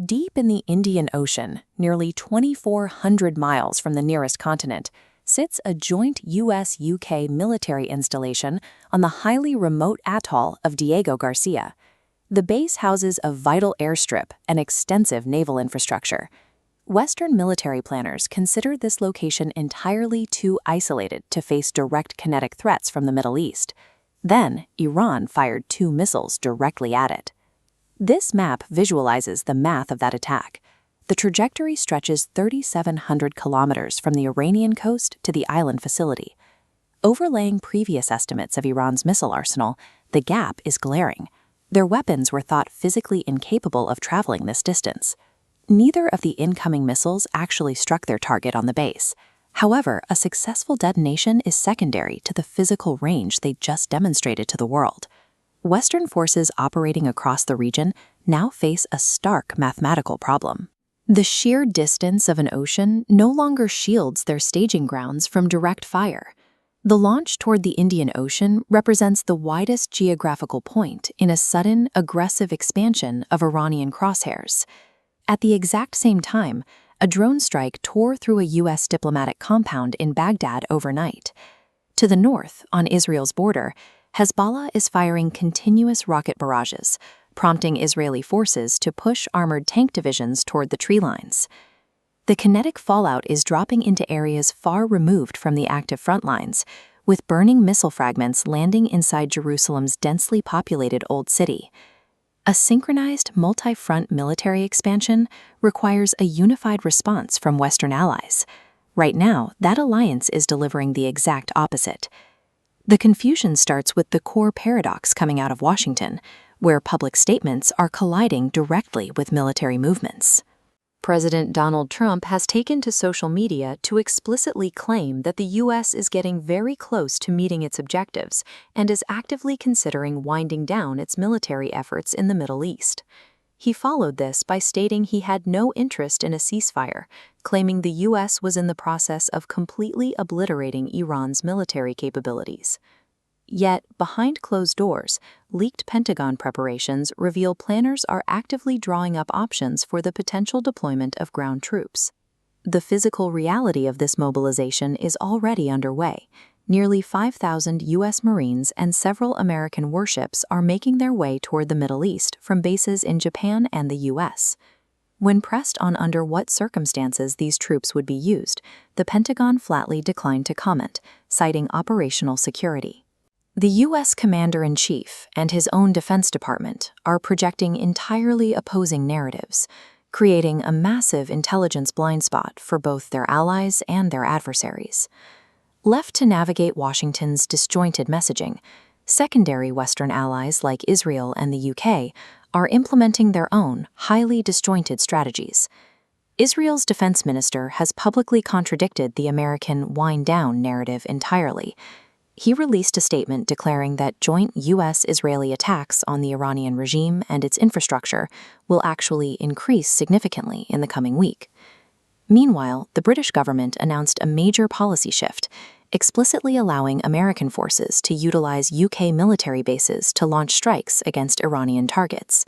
Deep in the Indian Ocean, nearly 2,400 miles from the nearest continent, sits a joint US-UK military installation on the highly remote atoll of Diego Garcia. The base houses a vital airstrip and extensive naval infrastructure. Western military planners consider this location entirely too isolated to face direct kinetic threats from the Middle East. Then, Iran fired 2 missiles directly at it. This map visualizes the math of that attack. The trajectory stretches 3,700 kilometers from the Iranian coast to the island facility. Overlaying previous estimates of Iran's missile arsenal, the gap is glaring. Their weapons were thought physically incapable of traveling this distance. Neither of the incoming missiles actually struck their target on the base. However, a successful detonation is secondary to the physical range they just demonstrated to the world. Western forces operating across the region now face a stark mathematical problem. The sheer distance of an ocean no longer shields their staging grounds from direct fire. The launch toward the Indian Ocean represents the widest geographical point in a sudden, aggressive expansion of Iranian crosshairs. At the exact same time, a drone strike tore through a U.S. diplomatic compound in Baghdad overnight. To the north, on Israel's border, Hezbollah is firing continuous rocket barrages, prompting Israeli forces to push armored tank divisions toward the tree lines. The kinetic fallout is dropping into areas far removed from the active front lines, with burning missile fragments landing inside Jerusalem's densely populated Old City. A synchronized multi-front military expansion requires a unified response from Western allies. Right now, that alliance is delivering the exact opposite. The confusion starts with the core paradox coming out of Washington, where public statements are colliding directly with military movements. President Donald Trump has taken to social media to explicitly claim that the U.S. is getting very close to meeting its objectives and is actively considering winding down its military efforts in the Middle East. He followed this by stating he had no interest in a ceasefire, claiming the U.S. was in the process of completely obliterating Iran's military capabilities. Yet, behind closed doors, leaked Pentagon preparations reveal planners are actively drawing up options for the potential deployment of ground troops. The physical reality of this mobilization is already underway. Nearly 5,000 U.S. Marines and several American warships are making their way toward the Middle East from bases in Japan and the U.S. When pressed on under what circumstances these troops would be used, the Pentagon flatly declined to comment, citing operational security. The U.S. Commander-in-Chief and his own Defense Department are projecting entirely opposing narratives, creating a massive intelligence blind spot for both their allies and their adversaries. Left to navigate Washington's disjointed messaging, secondary Western allies like Israel and the UK are implementing their own highly disjointed strategies. Israel's defense minister has publicly contradicted the American wind down narrative entirely. He released a statement declaring that joint U.S.-Israeli attacks on the Iranian regime and its infrastructure will actually increase significantly in the coming week. Meanwhile, the British government announced a major policy shift, explicitly allowing American forces to utilize UK military bases to launch strikes against Iranian targets.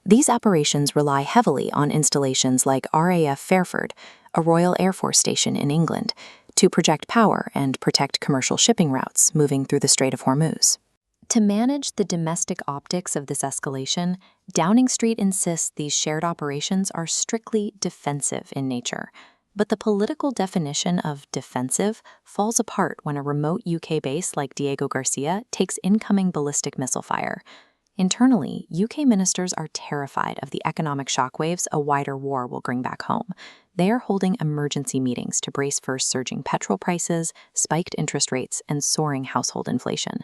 These operations rely heavily on installations like RAF Fairford, a Royal Air Force station in England, to project power and protect commercial shipping routes moving through the Strait of Hormuz. To manage the domestic optics of this escalation, Downing Street insists these shared operations are strictly defensive in nature. But the political definition of defensive falls apart when a remote UK base like Diego Garcia takes incoming ballistic missile fire. Internally, UK ministers are terrified of the economic shockwaves a wider war will bring back home. They are holding emergency meetings to brace for surging petrol prices, spiked interest rates, and soaring household inflation.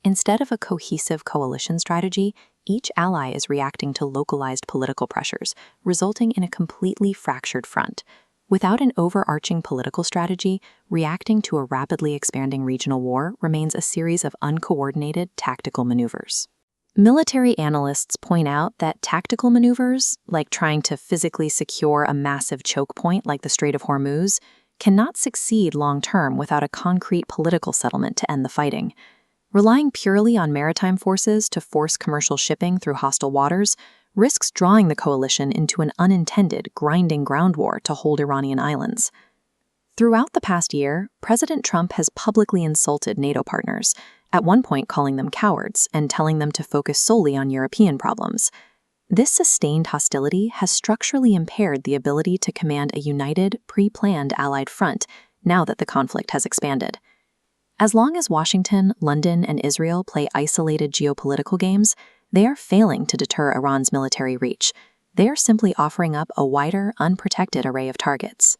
Instead of a cohesive coalition strategy, each ally is reacting to localized political pressures, resulting in a completely fractured front. Without an overarching political strategy, reacting to a rapidly expanding regional war remains a series of uncoordinated tactical maneuvers. Military analysts point out that tactical maneuvers, like trying to physically secure a massive choke point like the Strait of Hormuz, cannot succeed long-term without a concrete political settlement to end the fighting. Relying purely on maritime forces to force commercial shipping through hostile waters risks drawing the coalition into an unintended, grinding ground war to hold Iranian islands. Throughout the past year, President Trump has publicly insulted NATO partners, at one point calling them cowards and telling them to focus solely on European problems. This sustained hostility has structurally impaired the ability to command a united, pre-planned Allied front now that the conflict has expanded. As long as Washington, London, and Israel play isolated geopolitical games, they are failing to deter Iran's military reach. They are simply offering up a wider, unprotected array of targets.